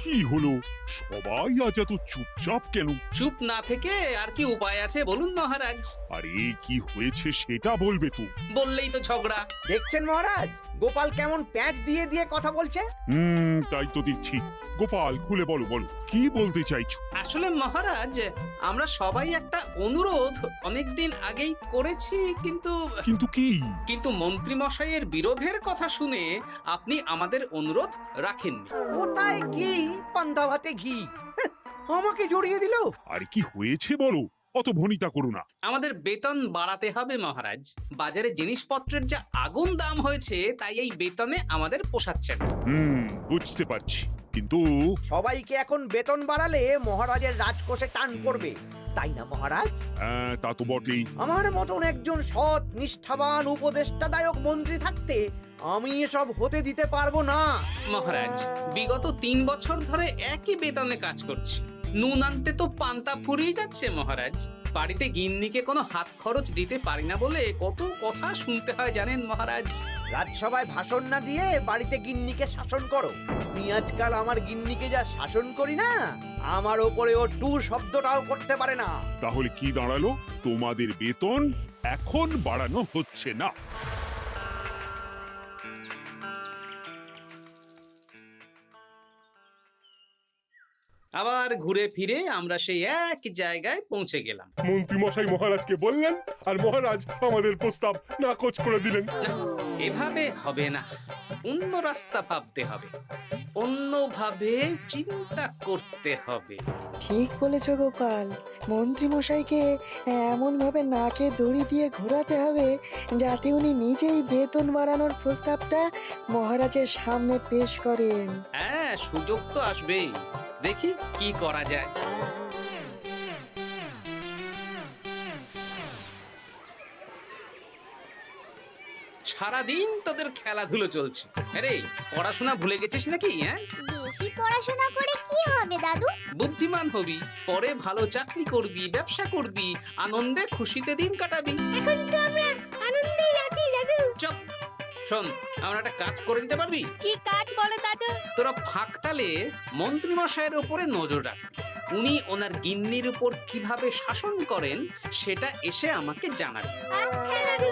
কি হলো? সবাই আজ এত চুপচাপ কেন? চুপ না থেকে আর কি উপায় আছে বলুন মহারাজ? আরে কি হয়েছে সেটা বলবে তো। বললেই তো ঝগড়া। দেখছেন মহারাজ, গোপাল কেমন প্যাঁচ দিয়ে দিয়ে কথা বলছে। তাই তো দেখছি। গোপাল, খুলে বলো বলো, কি বলতে চাইছো? আসলে মহারাজ, আমরা সবাই একটা অনুরোধ অনেকদিন আগেই করেছি, কিন্তু কিন্তু কি? কিন্তু মন্ত্রী মশাইয়ের বিরোধের কথা শুনে আপনি আমাদের অনুরোধ রাখেননি। কোথায় কি পান্তা ভাতে ঘি, হ্যাঁ, আমাকে জড়িয়ে দিল। আরে কি হয়েছে বলো, অত ভনিতা করো না। আমাদের বেতন বাড়াতে হবে মহারাজ। বাজারে জিনিসপত্রের যা আগুন দাম হয়েছে, তাই এই বেতনে আমাদের পোষাচ্ছে না। বুঝতে পারছি, কিন্তু সবাইকে এখন বেতন বাড়ালে মহারাজের রাজকোষে টান পড়বে, তাই না মহারাজ? হ্যাঁ, তা তো বটেই। আমার মতন একজন সৎ নিষ্ঠাবান উপদেষ্টাদায়ক মন্ত্রী থাকতে আমি এসব হতে দিতে পারবো না। মহারাজ, বিগত 3 বছর ধরে একই বেতনে কাজ করছি। নুন আনতে তো পান্তা ফুরিয়ে যাচ্ছে মহারাজ। বাড়িতে গিন্নিকে কোনো হাত খরচ দিতে পারি না বলে কত কথা শুনতে হয় জানেন মহারাজ। রাজসভায় ভাষণ না দিয়ে বাড়িতে গিন্নিকে শাসন করো। আমি আজকাল আমার গিন্নিকে যা শাসন করি না, আমার ওপরে ও টু শব্দটাও করতে পারে না। তাহলে কি দাঁড়ালো? তোমাদের বেতন এখন বাড়ানো হচ্ছে না। আবার ঘুরে ফিরে আমরা সেই এক জায়গায় পৌঁছে গেলাম। মন্ত্রী মশাই মহারাজকে বললেন, আর মহারাজ আমাদের প্রস্তাব নাকচ করে দিলেন। না, এভাবে হবে না, অন্য রাস্তা ভাবতে হবে, অন্যভাবে চিন্তা করতে হবে। ঠিক বলেছ গোপাল, মন্ত্রী মশাইকে এমন ভাবে নাকে দড়ি দিয়ে ঘোরাতে হবে যাতে উনি নিজেই বেতন বাড়ানোর প্রস্তাবটা মহারাজের সামনে পেশ করেন। হ্যাঁ, সুযোগ তো আসবেই। দেখি কি করা যায়। সারাদিন তোদের খেলাধুলো চলছে। আরে, পড়াশোনা ভুলে গেছিস নাকি? হ্যাঁ, বেশি পড়াশোনা করে কি হবে দাদু? বুদ্ধিমান হবি, পরে ভালো চাকরি করবি, ব্যবসা করবি, আনন্দে খুশিতে দিন কাটাবি। এখন তো আমরা আনন্দেই আছি দাদু। চুপ! শোন, আমরা একটা কাজ করে দিতে পারবি? কি কাজ বলো দাদু? তোরা ফাঁকতালে মন্ত্রী মশাইয়ের উপরে নজর রাখবি। উনি ওনার গিন্নির উপর কিভাবে শাসন করেন সেটা এসে আমাকে জানাবে। আচ্ছা দাদু।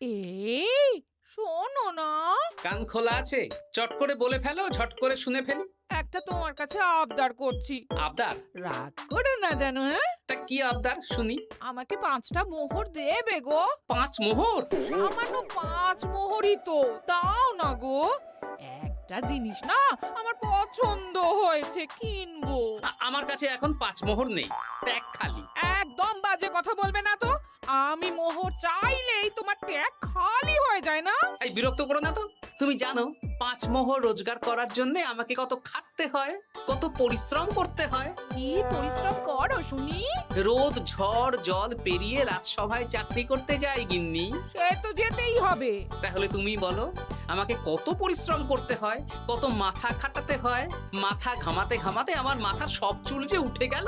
এই শোনো না, কান খোলা আছে? চট করে বলে ফেলো, ঝট করে শুনে ফেলি। একটা তোমার কাছে আবদার করছি, আবদার? রাগ করে না জানো। হ্যাঁ, তা কি আবদার শুনি? আমাকে 5টা মোহর দেবে গো। 5 মোহর? সামান্য 5 মোহরই তো, দাও না গো। একটা জিনিস না আমার পছন্দ হয়েছে, কিনবো। আমার কাছে এখন 5 মোহর নেই, ট্যাগ খালি। একদম বাজে কথা বলবে না তো। আমি মোহর চাইলেই তোমার ট্যাগ খালি হয়ে যায় না। এই বিরক্ত করো না তো। তুমি জানো 5 মোহর রোজগার করার জন্য আমাকে কত খাটতে হয়, কত পরিশ্রম করতে হয়। কি পরিশ্রম করো শুনি? রোদ ঝড় জল পেরিয়ে রাজসভায় চাকরি করতে যাই গিন্নি। সে তো যেতেই হবে। তাহলে তুমি বলো, আমাকে কত পরিশ্রম করতে হয়, কত মাথা খাটাতে হয়। মাথা ঘামাতে ঘামাতে আমার মাথার সব চুল যে উঠে গেল।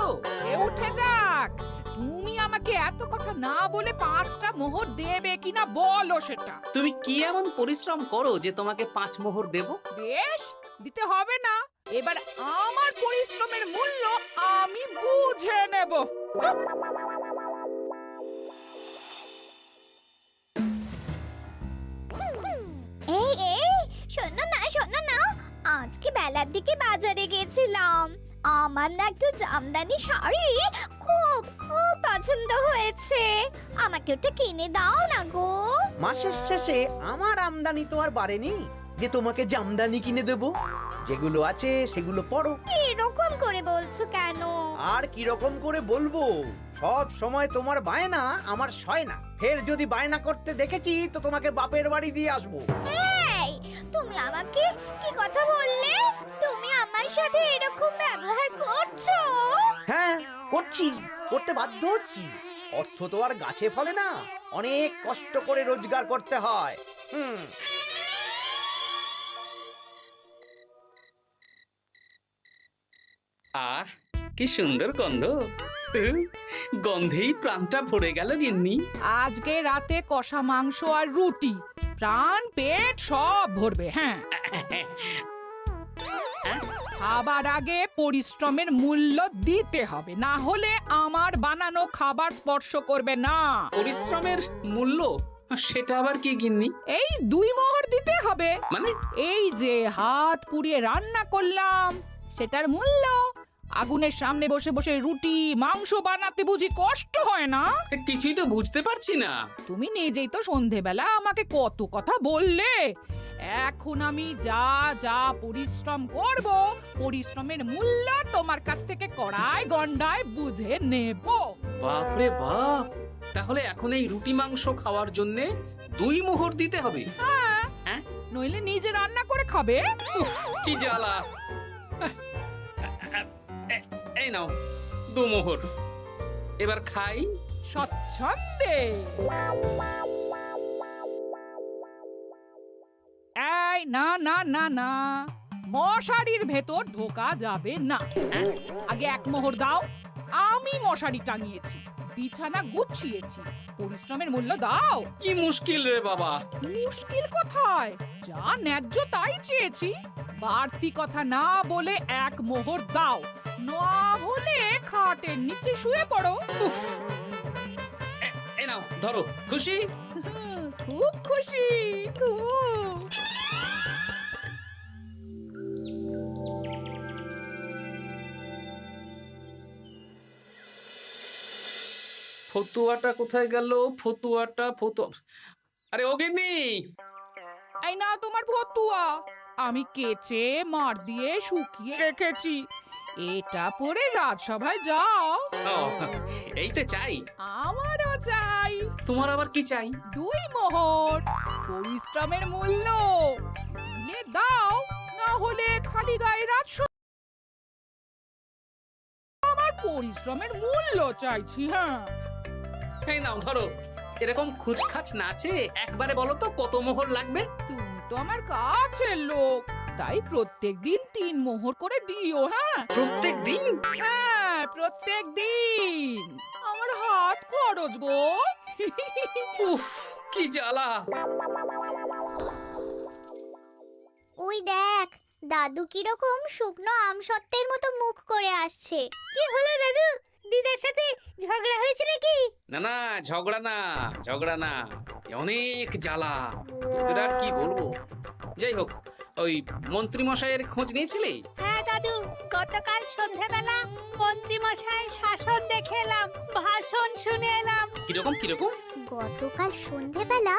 এ উঠে যাক, তুমি আমাকে এত কথা না বলে 5টা মোহর দেবে কিনা বলো সেটা। তুমি কি এমন পরিশ্রম করো যে তোমাকে 5 মোহর দেব? বেশ, দিতে হবে না। এবার আমার পরিশ্রমের মূল্য আমি বুঝে নেব। এই এই শোনো না শোনো না, আজকে বেলার দিকে বাজারে গেছিলাম। আমার না একটু জামদানি শাড়ি খুব খুব পছন্দ হয়েছে। আমাকে ওটা কিনে দাও না গো। মাসের শেষে আমার আমদানি তো আর বাড়েনি যে তোমাকে জামদানি কিনে দেব। যেগুলো আছে সেগুলো পড়ো। এরকম করে বলছো কেন? আর কি রকম করে বলবো, সব সময় তোমার বায়না আমার সয় না। ফের যদি বায়না করতে দেখেছি তো তোমাকে বাপের বাড়ি দিয়ে আসবো। এই, তুমি আমাকে কি কথা বললে? তুমি আমার সাথে এরকম ব্যবহার করছো? হ্যাঁ, করছি, করতে বাধ্য হচ্ছি। অর্থ তো আর গাছে ফলে না, অনেক কষ্ট করে রোজগার করতে হয়। আহ, কি সুন্দর গন্ধ। গন্ধেই প্রাণটা ভরে গেল গিন্নি। আজকে রাতে কষা মাংস আর রুটি, প্রাণ পেট সব ভরবে। হ্যাঁ, খাবার আগে পরিশ্রমের মূল্য দিতে হবে, না হলে আমার বানানো খাবার স্পর্শ করবে না। পরিশ্রমের মূল্য সেটা আবার কি গিন্নি? এই 2 মোহর দিতে হবে। মানে এই যে হাত পুড়িয়ে রান্না করলাম সেটার মূল্য। আগুনের সামনে বসে বসে রুটি মাংস বানাতে বুঝি কষ্ট হয় না? কিছুই তো বুঝতে পারছি না। তুমি নিজেই তো সন্ধেবেলা আমাকে কত কথা বললে। এখন আমি যা যা পরিশ্রম করব, পরিশ্রমের মূল্য তোমার কাছ থেকে কড়াই গন্ডায় বুঝে নেব। বাপরে বাপ, তাহলে এখন এই রুটি মাংস খাওয়ার জন্য 2 মোহর দিতে হবে? হ্যাঁ, নইলে নিজে রান্না করে খাবে। উফ, কি জ্বালা। এই নাও 2 মোহর, এবার খাই। স্বচ্ছন্দে। এই না না না না, মশারির ভেতর ঢোকা যাবে না। আগে 1 মোহর দাও। আমি মশারি টাঙিয়েছি, বিছানা গুছিয়েছি, পরিশ্রমের মূল্য দাও। কি মুশকিল রে বাবা। মুশকিল কোথায়? যা ন্যায্য তাই চেয়েছি। বাড়তি কথা না বলে 1 মোহর দাও, না হলে খাটের নিচে শুয়ে পড়ো। উফ, এই নাও ধরো। খুশি? খুব খুশি, খুব। ফতুয়াটা কোথায় গেল? ফতুয়া। আরে ও গিন্নি, এই না তোমার ফতুয়া, আমি কেচে মার দিয়ে শুকিয়ে রেখেছি। এটা পরে রাজসভায় যাও। ও, এই তো চাই। আমারও চাই। তোমার আবার কি চাই? 2 মোহর, পরিশ্রমের মূল্য দিলে দাও, না হলে খালি গায়ে রাজসভা। আমার পরিশ্রমের মূল্য চাইছি। হ্যাঁ, এই নাও ধরো। এরকম খুচখাচ নাচে একবারে বলো তো কত মোহর লাগবে? তুমি তো আমার কাছের লোক, তাই প্রত্যেকদিন 3 মোহর করে দিও। হ্যাঁ প্রত্যেক দিন? হ্যাঁ, প্রত্যেক দিন। আমার হাত খরচ গো। উফ, কি জ্বালা। ওই দেখ, দাদু কিরকম শুকনো আমসত্ত্বের মতো মুখ করে আসছে। কি হলো দাদু? দিদার সাথে ঝগড়া হয়েছে নাকি? না না, ঝগড়া না, অনেক জ্বালা। তোদের আর কি বলবো। যাই হোক, ওই মন্ত্রী মশাইয়ের খোঁজ নিয়েছিলি? হ্যাঁ দাদু, গতকাল সন্ধ্যাবেলা মন্ত্রী মশাই শাসন দেখে এলাম, ভাষণ শুনে এলাম। কিরকম? গতকাল সন্ধ্যাবেলা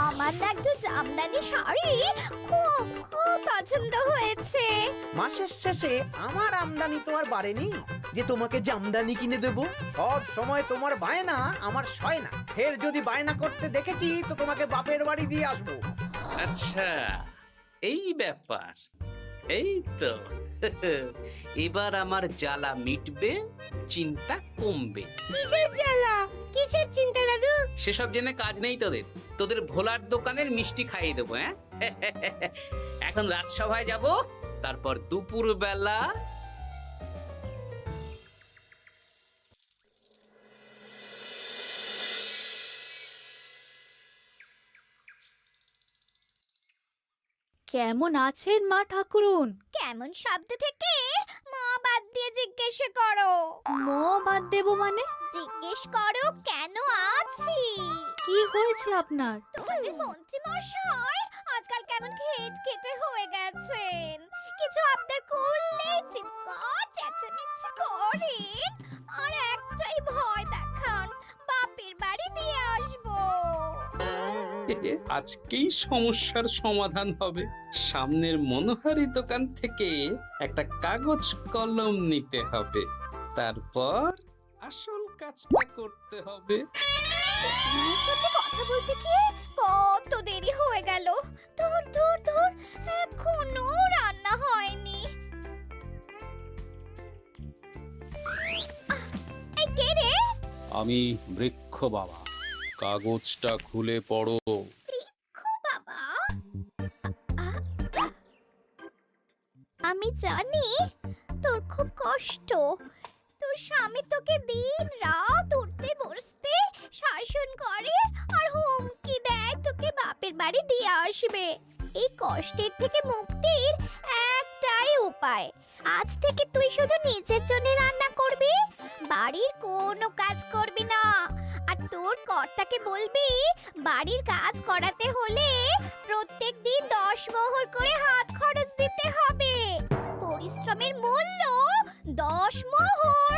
আমার না একটু জামদানি শাড়ি খুব খুব পছন্দ হয়েছে। মাসের শেষে আমার আমদানি তো আর বাড়েনি যে তোমাকে জামদানি কিনে দেব। সব সময় তোমার বায়না আমার সয় না। ফের যদি বায়না করতে দেখেছি তো তোমাকে বাপের বাড়ি দিয়ে আসবো। আচ্ছা, এই ব্যাপার। এই তো এবার আমার জ্বালা মিটবে, চিন্তা কমবে। কিসের জ্বালা? কিসের চিন্তা দাদু? সেসব জেনে কাজ নেই তোদের ভোলার দোকানের মিষ্টি খাইয়ে দেবো। হ্যাঁ, এখন রাজসভায় যাব, তারপর দুপুর বেলা কেমন আছেন মা ঠাকুরুন? কেমন শব্দ থেকে মা বাদ দিয়ে জিজ্ঞেস করো। মো বাদ দেব মানে? জিজ্ঞেস করো কেন আছি। কি হয়েছে আপনার? তোমাদের মন্ত্রী মশাই আজকাল কেমন খেটে হয়ে গেছেন। কিছু আবদার করলেই চিৎকার চেঁচামেচি করেন, আর একটাই ভয় দেখান, বাপের বাড়ি দিয়ে আসবো। আজকেই সমস্যার সমাধান হবে। সামনের মনোহারি দোকান থেকে একটা কাগজ কলম নিতে হবে, তারপর আসল কাজটা করতে হবে। তোমার সাথে কথা বলতে গিয়ে কত দেরি হয়ে গেল। ধুর, এখনো রান্না হয়নি। এই কে রে? আমি বৃক্ষ বাবা, কাগজটা খুলে পড়ো। বাবা, আমি জানি তোর খুব কষ্ট। তোর স্বামী তোকে দিন রাত উঠতে বসতে শাসন করে আর হুমকি দেয় তোকে বাপের বাড়ি দিয়ে আসবে। এই কষ্টের থেকে মুক্তির একটাই উপায়, আজ থেকে তুই শুধু নিজের জন্য রান্না করবি, বাড়ির কোনো কাজ করবি না। আর তোর কর্তাকে বলবি বাড়ির কাজ করাতে হলে প্রত্যেক দিন 10 মোহর করে হাত খরচ দিতে হবে। পরিশ্রমের মূল্য 10 মোহর।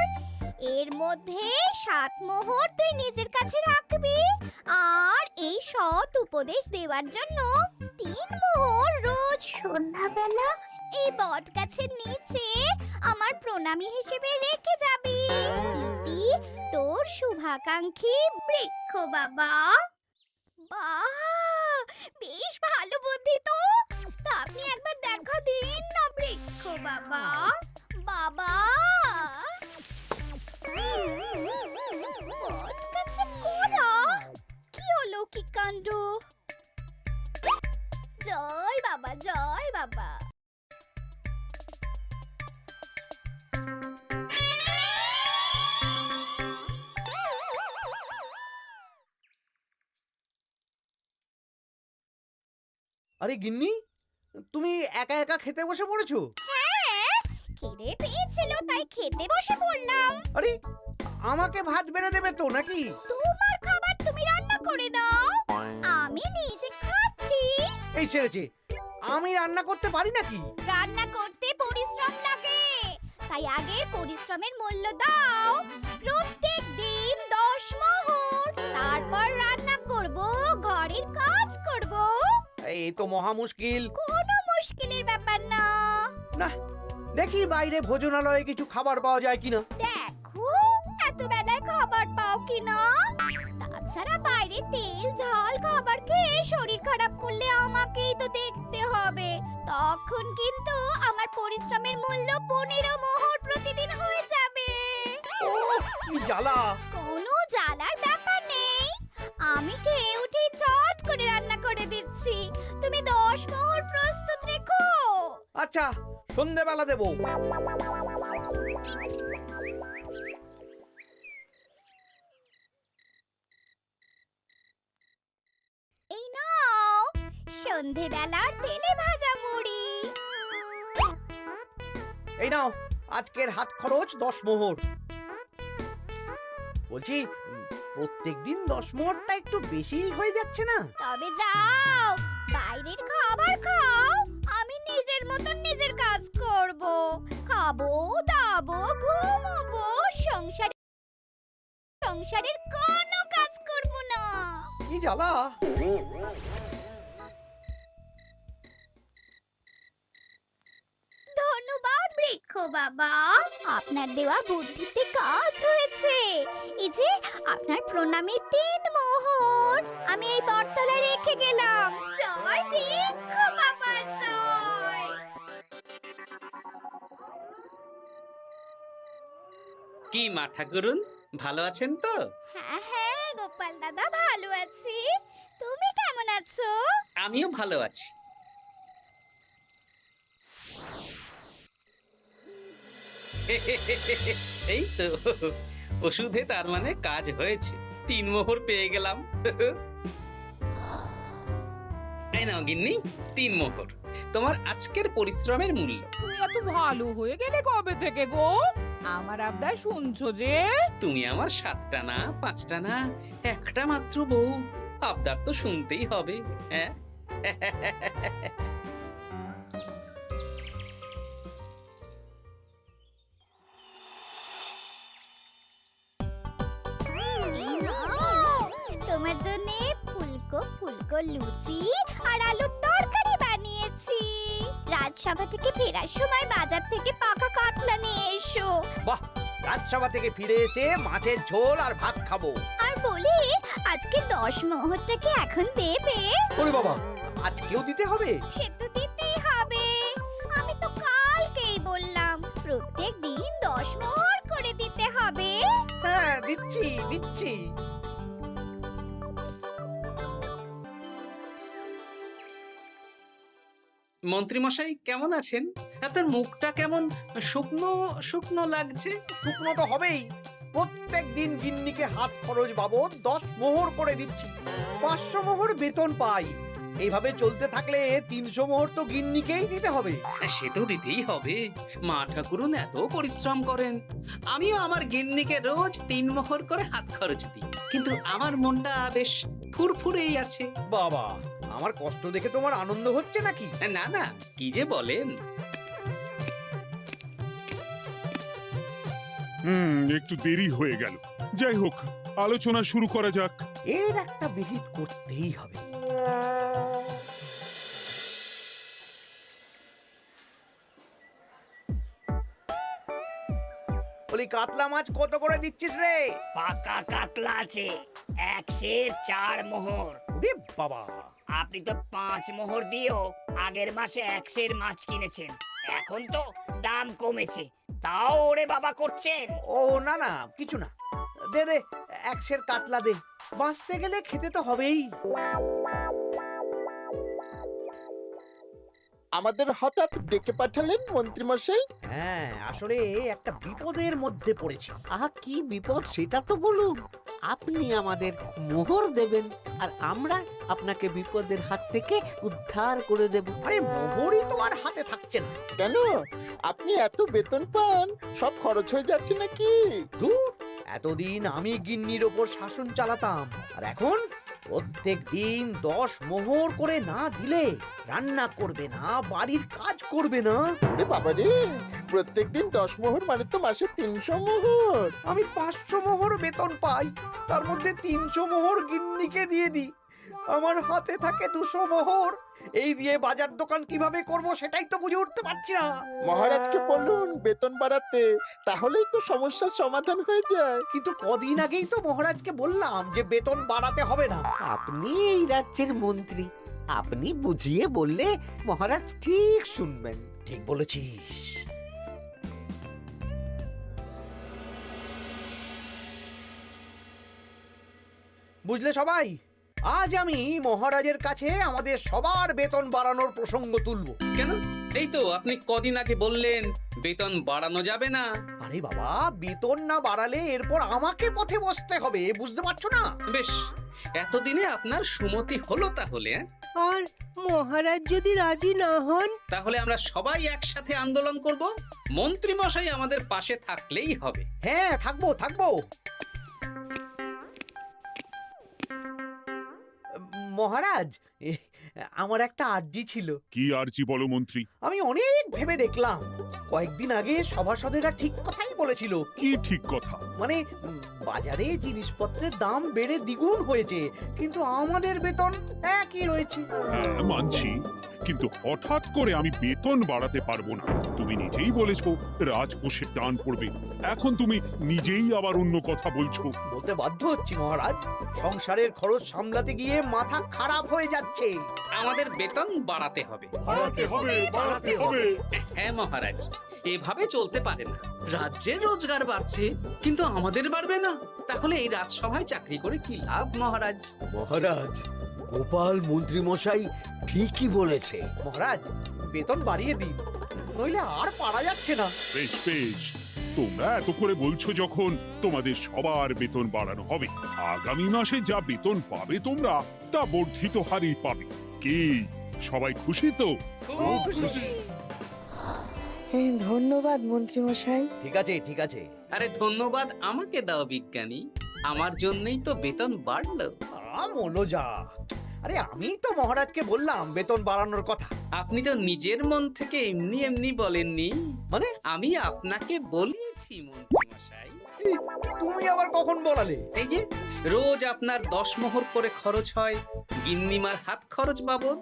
এর মধ্যে 7 মোহর তুই নিজের কাছে রাখবি, আর এই সৎ উপদেশ দেওয়ার জন্য 3 মোহর রোজ সন্ধ্যাবেলা এই বট গাছের নিচে আমার প্রণামী হিসেবে রেখে যাবি। ইতি তোর শুভাকাঙ্ক্ষী বৃক্ষ বাবা। বাহ, বেশ ভালো বুদ্ধি তো। তা আপনি একবার দেখা দিন না বৃক্ষ বাবা। বাবা, বট গাছে কোরা, কি অলৌকিক কাণ্ড! জয় বাবা, জয় বাবা। আরে গিন্নি, তুমি একা একা খেতে বসে পড়েছো? হ্যাঁ, খিদে পেয়েছিল তাই খেতে বসে পড়লাম। আরে আমাকে ভাত বেড়ে দেবে তো নাকি? তোমার খাবার তুমি রান্না করে দাও, আমি নিজে খাচ্ছি। এই ছেড়েছে, আমি রান্না করতে পারি নাকি? রান্না করতে পরিশ্রম লাগে, তাই আগে পরিশ্রমের মূল্য দাও। প্রত্যেক দিন 10 মোহর, তারপর রান্না করব, ঘরের কাজ করব। এই তো মহা মুশকিল। কোনো মুশকিলের ব্যাপার না। না, দেখি বাইরে ভোজনালয়ে কিছু খাবার পাওয়া যায় কিনা। দেখো এত বেলায় খাবার পাও কিনা। তাছাড়া বাইরে তেল ঝাল খাবার খেয়ে শরীর খারাপ করলে আমাকেই তো দেখতে হবে। তখন কিন্তু আমার পরিশ্রমের মূল্য 15 মোহর প্রতিদিন হয়ে যাবে। ওহ, কি জ্বালা! কোনো জ্বালার ব্যাপার নেই, আমি খেয়ে উঠে চট করে রান্না করে দিচ্ছি। তুমি 10 মোহর প্রস্তুত রেখো। আচ্ছা, সন্ধেবেলা দেবো। এই নাও সন্ধেবেলার তেলে ভাজা মুড়ি। এই নাও আজকের হাত খরচ 10 মোহর। বলছি, প্রত্যেকদিন 10 মোহরটা একটু বেশি হয়ে যাচ্ছে না? তবে যাও, বাইরের খাবার খাও, আমি নিজের মতন নিজের কাজ করব। খাবো, দাবো, ঘুমাবো, সংসারের কোনো কাজ করব না। কি জ্বালা! ধন্যবাদ বৃক্ষ বাবা, আপনার দেওয়া বুদ্ধিতে কাজ হয়েছে। এই যে আপনার প্রণামী 3 মোহর আমি এই বটতলায় রেখে গেলাম। জয় বৃক্ষ বাবা, জয়। কি মা ঠাকুরুন, ভালো আছেন তো? হ্যাঁ হ্যাঁ গোপাল দাদা, ভালো আছি। তুমি কেমন আছো? আমিও ভালো আছি। এই তো ওষুধে তার মানে কাজ হয়েছে, 3 মোহর পেয়ে গেলাম। এই নাও গিন্নি, 3 মোহর তোমার আজকের পরিশ্রমের মূল্য। তুমি এত ভালো হয়ে গেলে কবে থেকে গো? আমার আবদার শুনছো যে? তুমি আমার 7টা না 5টা না, একটা মাত্র বউ, আবদার তো শুনতেই হবে। হ্যাঁ, এই নাও, তোমার জন্য ফুলকো ফুলকো লুচি আর আলুর তরকারি বানিয়েছি। রাজসভা থেকে ফেরার সময় বাজার থেকে পাকা কাতলা নিয়ে এসো। বাহ, রাজসভা থেকে ফিরে এসে মাছের ঝোল আর ভাত খাবো। আর বলি, আজকের 10 মোহরটা কি এখন দেবে? ওরে বাবা, আজকেও দিতে হবে? সে তো দিতেই হবে। আমি তো কালকেই বললাম প্রত্যেক দিন 10 মোহর করে দিতে হবে। হ্যাঁ, দিচ্ছি দিচ্ছি। মন্ত্রীমশাই কেমন আছেন? আপনার মুখটা কেমন শুকনো শুকনো লাগছে। শুকনো তো হবেই। প্রত্যেক দিন গিন্নিকে হাত খরচ বাবদ 10 মোহর করে দিচ্ছি। 500 মোহর বেতন পাই। এইভাবে চলতে থাকলে 300 মোহর তো গিন্নিকেই দিতে হবে। সে তো দিতেই হবে। মা ঠাকুরুন এত পরিশ্রম করেন, আমিও আমার গিন্নিকে রোজ 3 মোহর করে হাত খরচ দিই, কিন্তু আমার মনটা বেশ ফুরফুরেই আছে। বাবা, আমার কষ্ট দেখে তোমার আনন্দ হচ্ছে নাকি? না না, কি যে বলেন। একটু দেরি হয়ে গেল। যাই হোক, আলোচনা শুরু করা যাক। এর একটা বিহিত করতেই হবে। বলি, কাতলা মাছ কত করে দিচ্ছিস রে? পাকা কাতলা আছে 104 মোহর। ওরে বাবা, আপনি তো 5 মোহর দিয়েও আগের মাসে 100 মাছ কিনেছেন, এখন তো দাম কমেছে, তাও ওরে বাবা করছেন। ও না না, কিছু না, দে দে 100 কাতলা দে, বাঁচতে গেলে খেতে তো হবেই। আমাদের হঠাৎ ডেকে পাঠালেন মন্ত্রী মশাই? হ্যাঁ, আসলে একটা বিপদের মধ্যে পড়েছি। আহা, কি বিপদ সেটা তো বলুন। আপনি আমাদের মোহর দেবেন আর আমরা আপনাকে বিপদের হাত থেকে উদ্ধার করে দেব। আরে মোহরই তো আর হাতে থাকছে না। কেন, আপনি এত বেতন পান, সব খরচ হয়ে যাচ্ছে নাকি? ধুর, এতদিন আমি গিন্নির ওপর শাসন চালাতাম, আর এখন প্রত্যেক দিন 10 মোহর করে না দিলে রান্না করবে না, বাড়ির কাজ করবে না। বাবারে, প্রত্যেকদিন 10 মোহর মানে তো মাসে 300 মোহর। আমি 500 মোহর বেতন পাই, তার মধ্যে 300 মোহর গিন্নিকে দিয়ে দিই, আমার হাতে থাকে 200 মোহর। এই দিয়ে বাজার দোকান কিভাবে করব সেটাই তো বুঝে উঠতে পারছি না। মহারাজকে বলুন বেতন বাড়াতে, তাহলেই তো সমস্যার সমাধান হয়ে যায়। কিন্তু কদিন আগেই তো মহারাজকে বললাম যে বেতন বাড়াতে হবে না। আপনি এই রাজ্যের মন্ত্রী, আপনি বুঝিয়ে বললে মহারাজ ঠিক শুনবেন। ঠিক বলেছিস। বুঝলে সবাই, আজ আমি মহারাজের কাছে আমাদের সবার বেতন বাড়ানোর প্রসঙ্গ তুলব। কেন? এই তো আপনি কদিন আগে বললেন বেতন বাড়ানো যাবে না। আরে বাবা, বেতন না বাড়ালে এরপর আমাকে পথে বসতে হবে, বুঝতে পারছো না? বেশ, এতদিনে আপনার সুমতি হলো তাহলে। আর মহারাজ যদি রাজি না হন? তাহলে আমরা সবাই একসাথে আন্দোলন করব, মন্ত্রী মশাই আমাদের পাশে থাকলেই হবে। হ্যাঁ, থাকবো থাকবো। মহারাজ, আমার একটা আর্জি ছিল। কি আর্জি বলো মন্ত্রী? আমি অনেক ভেবে দেখলাম, কয়েকদিন আগে সভাসদেরা ঠিক কথাই বলেছিল। কি ঠিক কথা? মানে বাজারে জিনিসপত্রের দাম বেড়ে দ্বিগুণ হয়েছে, কিন্তু আমাদের বেতন একই রয়েছে। হ্যাঁ, মানছি, কিন্তু হঠাৎ করে আমি বেতন বাড়াতে পারবো না। তুমি নিজেই বলেছো রাজকোষে টান পড়বে, এখন তুমি নিজেই আবার অন্য কথা বলছো। বলতে বাধ্য হচ্ছি মহারাজ, সংসারের খরচ সামলাতে গিয়ে মাথা খারাপ হয়ে যাচ্ছে। আমাদের বেতন বাড়াতে হবে। বাড়াতে হবে, বাড়াতে হবে। হ্যাঁ মহারাজ, এভাবে চলতে পারে না। রাজ্যের রোজগার বাড়ছে, কিন্তু আমাদের বাড়বে না। তাহলে এই রাজসভায় চাকরি করে কি লাভ মহারাজ? মহারাজ, গোপাল মন্ত্রী মশাই ঠিকই বলেছে। মহারাজ, বেতন বাড়িয়ে দিন, নইলে আর পারা যাচ্ছে না। বেশ বেশ, তোমরা এত করে বলছো যখন, তোমাদের সবার বেতন বাড়ানো হবে। আগামী মাসে যা বেতন পাবে তোমরা, তা বর্ধিত হারেই পাবে। কি সবাই খুশি তো? খুব খুশি। ধন্যবাদ মন্ত্রী মশাই। ঠিক আছে ঠিক আছে। আরে ধন্যবাদ আমাকে দাও বিজ্ঞানী, আমার জন্যই তো বেতন বাড়লো। মনোজা, আরে আমি তো মহারাজকে বললাম বেতন বাড়ানোর কথা। আপনি তো নিজের মন থেকে এমনি এমনি বলেননি, মানে আমি আপনাকে বলিয়েছি মন্ত্রী মশাই। তুমি আবার কখন বলালে? এই যে রোজ আপনার 10 মোহর করে খরচ হয় গিন্নিমার হাত খরচ বাবদ,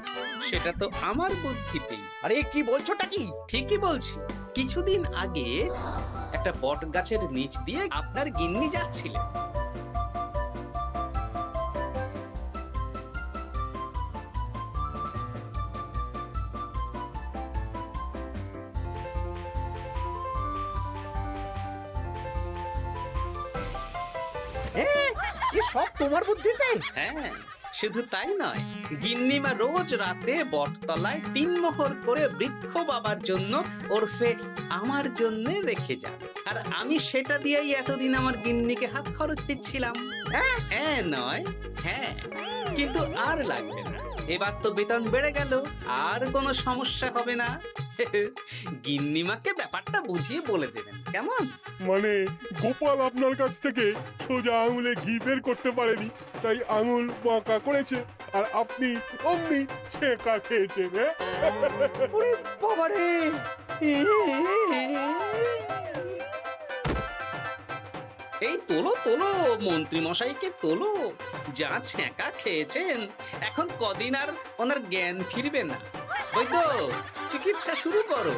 সেটা তো আমার বুদ্ধিতেই। আরে কি বলছোটা কি? ঠিকই বলছি। কিছুদিন আগে একটা বট গাছের নিচ দিয়ে আপনার গিন্নি যাচ্ছিলেন। সব তোমার বুদ্ধিতে? হ্যাঁ, শুধু তাই নয়, গিন্নিমা রোজ রাতে বটতলায় 3 মোহর করে বৃক্ষ বাবার জন্য ওরফে আমার জন্য রেখে যান, আর আমি সেটা দিয়েই এতদিন আমার গিন্নিকে হাত খরচ দিচ্ছিলাম। হ্যাঁ নয় হ্যাঁ, কিন্তু আর লাগবে না, এবার তো বেতন বেড়ে গেল, আর কোনো সমস্যা হবে না। গিন্নিমাকে ব্যাপারটা বুঝিয়ে বলে দেবেন, কেমন? মানে গোপাল আপনার কাছ থেকে সোজা আঙুলে ঘি বের করতে পারেনি, তাই আঙুল বাঁকা করেছে, আর আপনি অমনি ছেঁকা খেয়েছেন। হ্যাঁ? ওরে বাবা রে! এই তোলো তোলো, মন্ত্রী মশাইকে তোলো, যা ছ্যাঁকা খেয়েছেন এখন কদিন আর ওনার জ্ঞান ফিরবে না। ওই তো চিকিৎসা শুরু করো।